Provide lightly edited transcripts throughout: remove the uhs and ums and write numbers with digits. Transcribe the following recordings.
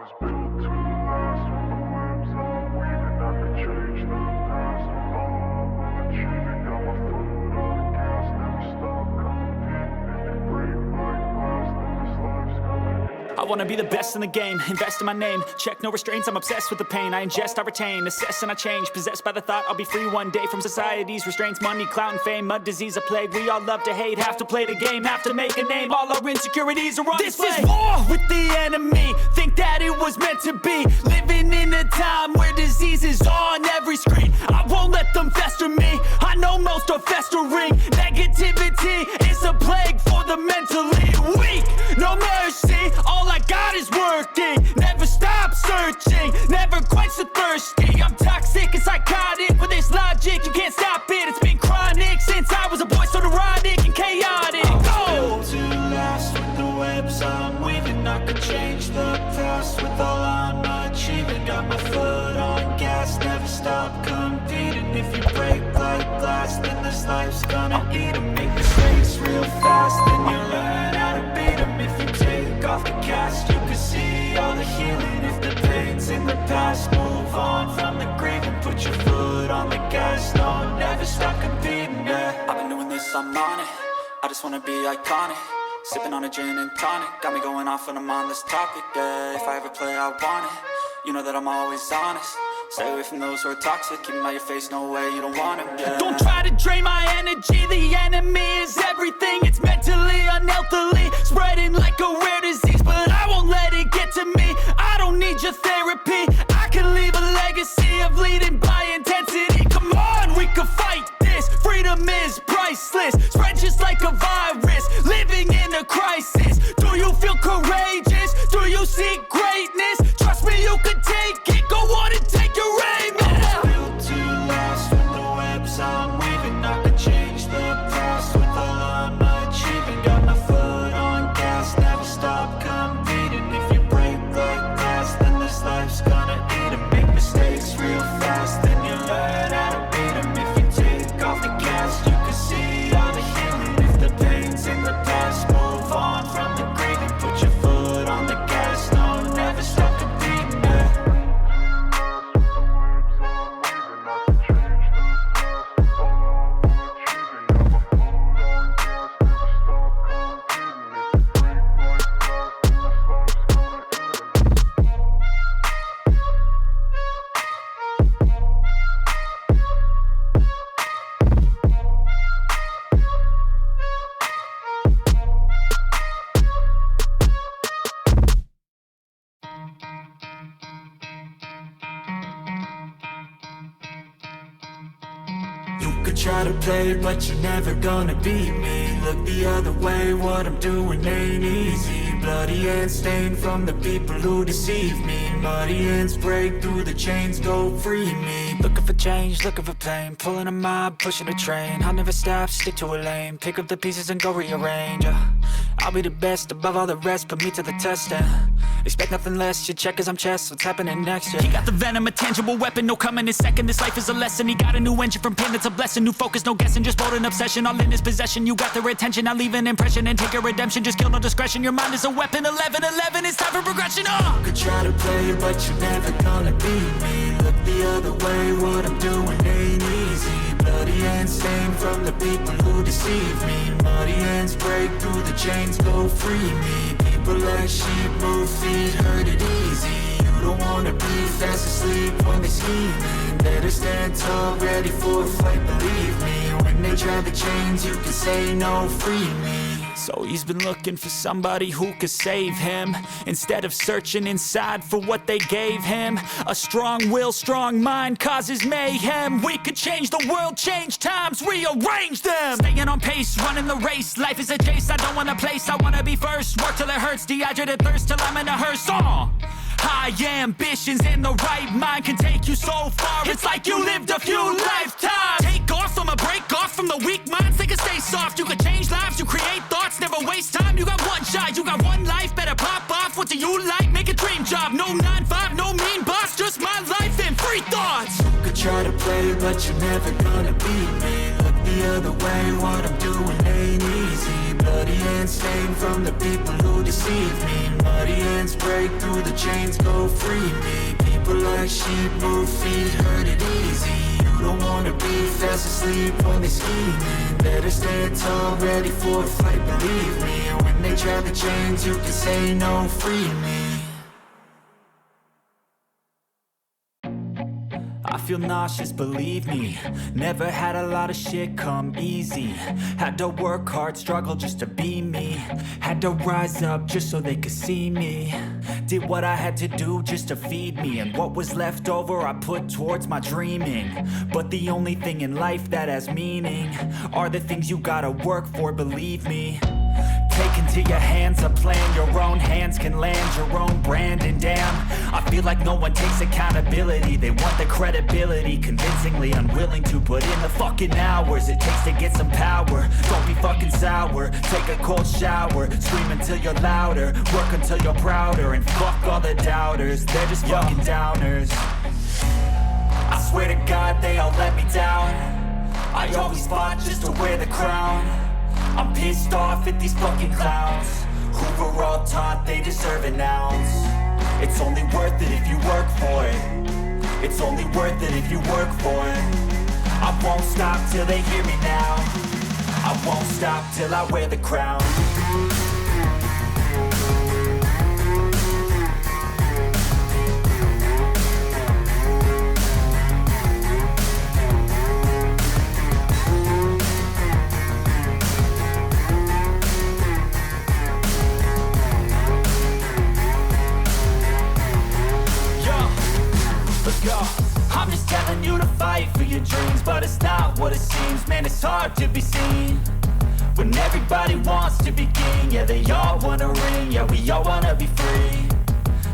was built to last. With the webs I'm weaving, I could change the past. With all I'm achieving, got my foot on the gas. Never stop competing. If you break like glass, then this life's gonna end. I wanna be the best in the game, invest in my name. Check no restraints, I'm obsessed with the pain. I ingest, I retain, assess and I change. Possessed by the thought I'll be free one day from society's restraints. Money, clout and fame, mud, disease, a plague. We all love to hate, have to play the game, have to make a name. All our insecurities are on display. This is war with the enemy, think that it was meant to be. Living in a time where disease is on every screen. I won't let them fester me, I know most are festering. Negativity is a plague for the mentally weak. No mercy, all I got is working. Never stop searching, never quench the thirsty. I'm toxic and psychotic with this logic, you can't stop it. It's been chronic since I was a boy, so neurotic and chaotic. Go! To last with the webs I'm weaving, I could change the past with all I'm achieving. Got my foot on gas, never stop competing. If you break like glass, then this life's gonna eat 'em. Make mistakes real fast, then you learn how to beat 'em. If you take off the cast, you can see all the healing. If the pain's in the past, move on from the grave and put your foot on the gas. No, never stop competing, yeah. I've been doing this, I'm on it. I just wanna be iconic. Sipping on a gin and tonic, got me going off when I'm on this topic, yeah. If I ever play, I want it. You know that I'm always honest. Stay away from those who are toxic. Keep 'em out your face, no way, you don't want 'em, yeah. Don't try to drain my energy. The enemy is everything. It's mentally, unhealthily, spreading like a rare disease. But I won't let it get to me. I don't need your therapy. I can leave a legacy of leading by intensity. Come on, we can fight this. Freedom is priceless. Spread just like a virus. Living in a crisis. Do you feel courageous? Do you seek greatness? Trust me, you can take it. Go on and take your aim. I was built to last with the webs I'm weaving. I could change the past with all I'm achieving. Got my foot on gas, never stop competing. If you break like glass, then this life's gonna eat 'em. Make mistakes real fast, then you learn how to beat 'em. If you take off the cast, you can see all the healing. If the pain's in the past, move on from the grave and put your foot on the gas. No, never stop competing, yeah. You could try to play, but you're never gonna beat me. Look the other way, what I'm doing ain't easy. Bloody hands stained from the people who deceive me. Muddy hands break through the chains, go free me. Looking for change, looking for pain. Pulling a mob, pushing a train. I'll never stop, stick to a lane. Pick up the pieces and go rearrange. I'll be the best above all the rest, put me to the test and expect nothing less. You check as I'm chess, what's happening next, yeah. He got the venom, a tangible weapon, no coming in second. This life is a lesson, he got a new engine from pain, it's a blessing. New focus, no guessing, just bold and obsession. All in his possession, you got their attention. I'll leave an impression and take your redemption. Just kill, no discretion, your mind is a weapon. 11-11, it's time for progression, You could try to play, but you're never gonna beat me. Look the other way, what I'm doing ain't easy. Bloody hands stained from the people who deceive me. Muddy hands break through the chains, go free me. People like sheep move feet, hurt it easy. You don't wanna be fast asleep when they scheming. Better stand tall, ready for a fight, believe me. When they try the chains, you can say no, free me. So he's been looking for somebody who could save him, instead of searching inside for what they gave him. A strong will, strong mind causes mayhem. We could change the world, change times, rearrange them. Staying on pace, running the race. Life is a chase, I don't want a place, I wanna be first. Work till it hurts, dehydrated thirst till I'm in a hearse. High ambitions in the right mind can take you so far. It's like you lived a few lifetimes. Take off, I'ma break off from the weak minds. They can stay soft, you can change lives, you create thoughts. Never waste time, you got one shot, you got one life. Better pop off, what do you like? Make a dream job, no 9-5, no mean boss. Just my life and free thoughts. You could try to play, but you're never gonna beat me. Look the other way, what I'm doing ain't easy. Bloody hands stained from the people who deceive me. Muddy hands break through the chains, go free me. People like sheep move feet, hurt it easy. You don't wanna be fast asleep when they scheming. Better stand tall, ready for a fight, believe me. And when they try the chains, you can say no, free me. I feel nauseous, believe me. Never had a lot of shit come easy. Had to work hard, struggle just to be me. Had to rise up just so they could see me. Did what I had to do just to feed me. And what was left over I put towards my dreaming. But the only thing in life that has meaning are the things you gotta work for, believe me. Take into your hands a plan, your own hands can land your own brand. And damn, I feel like no one takes accountability. They want the credibility, convincingly unwilling to put in the fucking hours it takes to get some power. Don't be fucking sour, take a cold shower. Scream until you're louder, work until you're prouder. And fuck all the doubters, they're just fucking downers. I swear to God they all let me down. I always fought just to wear the crown. I'm pissed off at these fucking clowns who were all taught they deserve an ounce. It's only worth it if you work for it. It's only worth it if you work for it. I won't stop till they hear me now. I won't stop till I wear the crown. I'm just telling you to fight for your dreams, but it's not what it seems. Man, it's hard to be seen when everybody wants to be king. Yeah, they all wanna ring, yeah, we all wanna be free.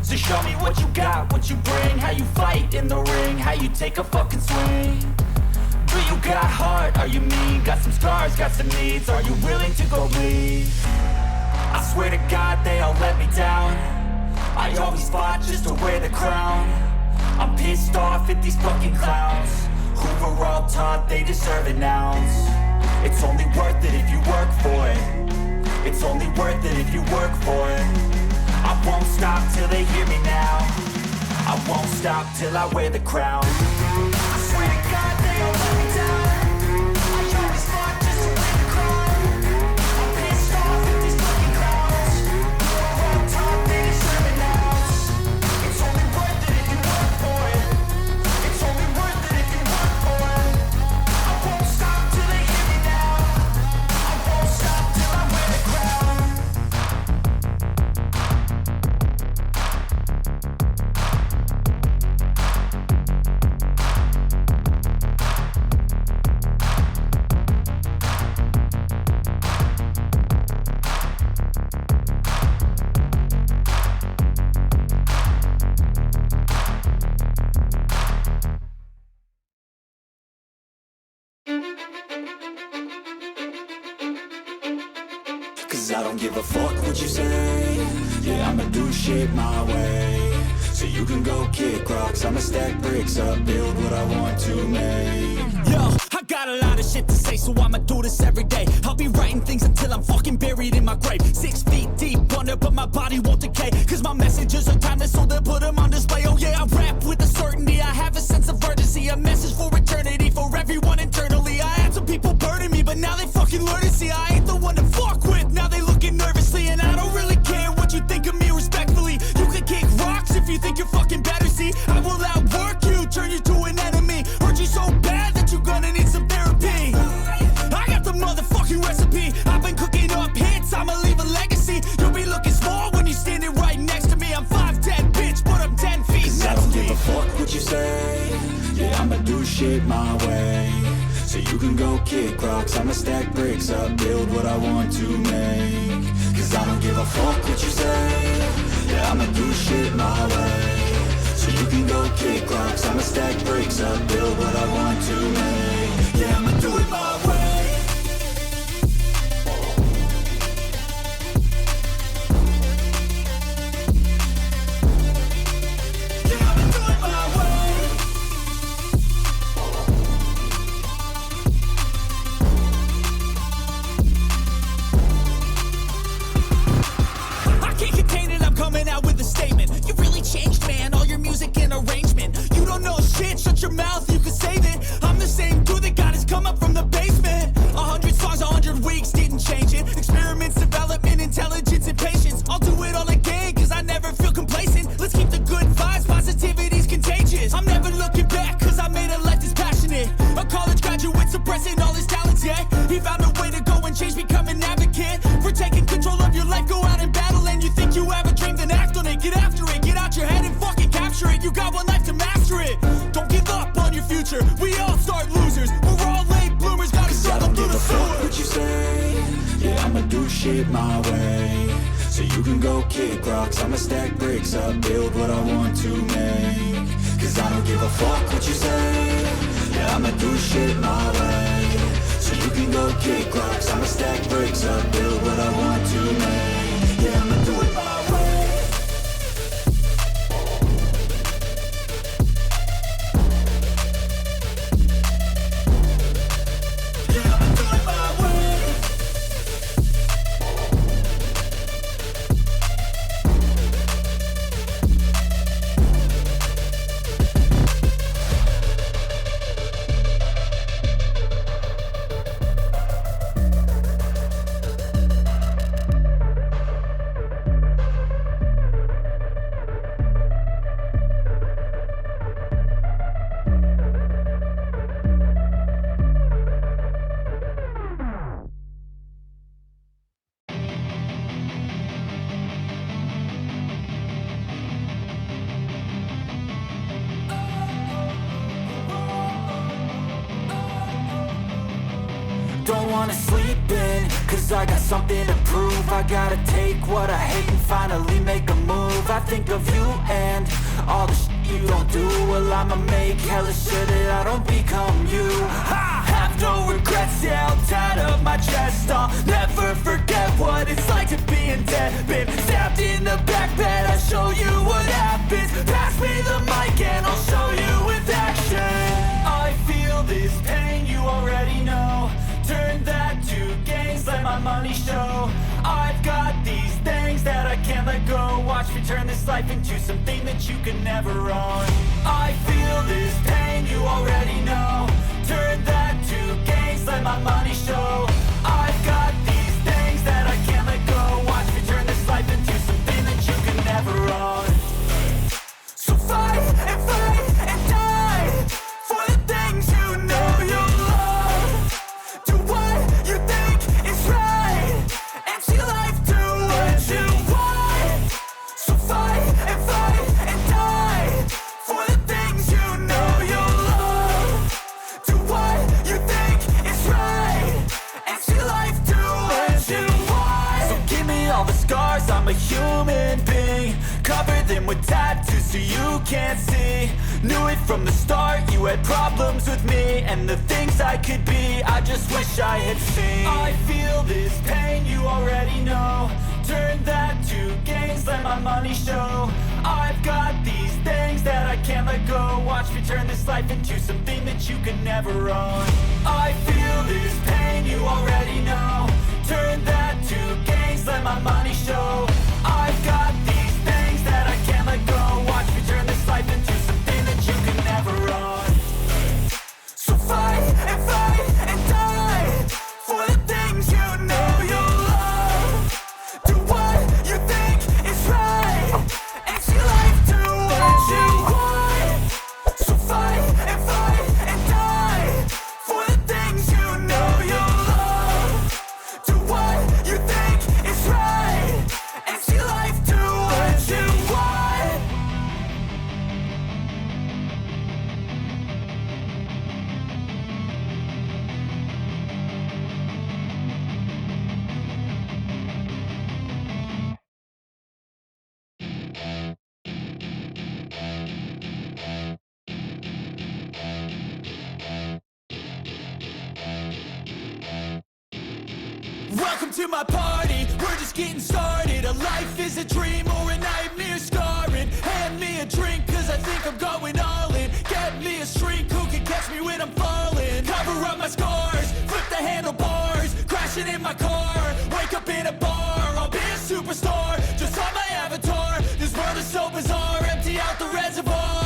So show me what you got, what you bring, how you fight in the ring, how you take a fucking swing. Do you got heart, are you mean? Got some scars, got some needs, are you willing to go bleed? I swear to God they all let me down. I always fought just to wear the crown. I'm pissed off at these fucking clowns who were all taught they deserve an ounce. It's only worth it if you work for it. It's only worth it if you work for it. I won't stop till they hear me now. I won't stop till I wear the crown. I swear to God they all let me down. I always fought just to wear the crown. I'm pissed off at these fucking clowns who were all taught they deserve an ounce. It's only worth it if you work for it. It's only worth it if you work for it. I won't stop till they hear me now. I won't stop till I wear the crown. Cause I don't give a fuck what you say. Yeah, I'ma do shit my way. So you can go kick rocks, I'ma stack bricks up, build what I want to make. Yo, I got a lot of shit to say, so I'ma do this every day. I'll be writing things until I'm fucking buried in my grave. 6 feet deep under, but my body won't decay. Cause my messages are timeless, so they'll put them on display. Oh yeah, I rap with a certainty, I have a sense of urgency. A message for eternity, for everyone internally. I had some people burning me, but now they fucking learn to see I ain't the one to fuck with. Now they looking nervously, and I don't really care what you think of me respectfully. You can kick rocks if you think you're fucking better, see. I will outwork you, turn you to an enemy. Hurt you so bad that you're gonna need some therapy. I got the motherfucking recipe. I've been cooking up hits, I'ma leave a legacy. You'll be looking small when you're standing right next to me. I'm 5'10", bitch, but I'm 10 feet next to me. I don't give a fuck what you say. Yeah, I'ma do shit my way. So you can go kick rocks, I'ma stack bricks up, build what I want to make. Cause I don't give a fuck what you say. Yeah, I'ma do shit my way. So you can go kick rocks, I'ma stack bricks up, build what I want to make. Yeah, I'ma do it my way. shit my way. So you can go kick rocks, I'ma stack bricks up, build what I want to make. Cause I don't give a fuck what you say, yeah, I'ma do shit my way. So you can go kick rocks, I'ma stack bricks up, build what I want to make. Yeah, I'ma do it my way. Yeah, I'ma do it my way. Don't wanna sleep in, cause I got something to prove. I gotta take what I hate and finally make a move. I think of you and all the shit you don't do. Well, I'ma make hella sure that I don't become you. I have no regrets, yeah, I'll tie up my chest. I'll never forget what it's like to be in debt. Been stabbed in the back bed, I'll show you what happens. Pass me the mic and I'll show you with action. I feel this pain, you already know. Turn that to gains, let my money show. I've got these things that I can't let go. Watch me turn this life into something that you can never own. I feel this pain, you already know. Turn that to gains, let my money show. I've got these things that I can't let go. Watch me turn this life into something that you can never own. So fight and die for the things you know you love. Do what you think is right, and see life do what you want. So fight and die for the things you know you love. Do what you think is right, and see life do what you want. So give me all the scars, I'm a human being. Cover them with tattoos so you can't see. Knew it from the start, you had problems with me and the things I could be, I just wish I had seen. I feel this pain, you already know. Turn that to gains, let my money show. I've got these things that I can't let go. Watch me turn this life into something that you can never own. I feel this pain, you already know. Turn that to gains, let my money show. I've got these things that I can't let go. Watch me turn this life into something that you can never own. So fight and die for the things you know you love. Do what you think is right, and see life do what you want. So fight and die for the things you know you love. Do what you think is right, and see life do what you want. Welcome to my party, we're just getting started. A life is a dream or a nightmare scarring. Hand me a drink cause I think I'm going all in. Get me a shrink who can catch me when I'm falling. Cover up my scars, flip the handlebars. Crashing in my car, wake up in a bar. I'll be a superstar, just on my avatar. This world is so bizarre, empty out the reservoir.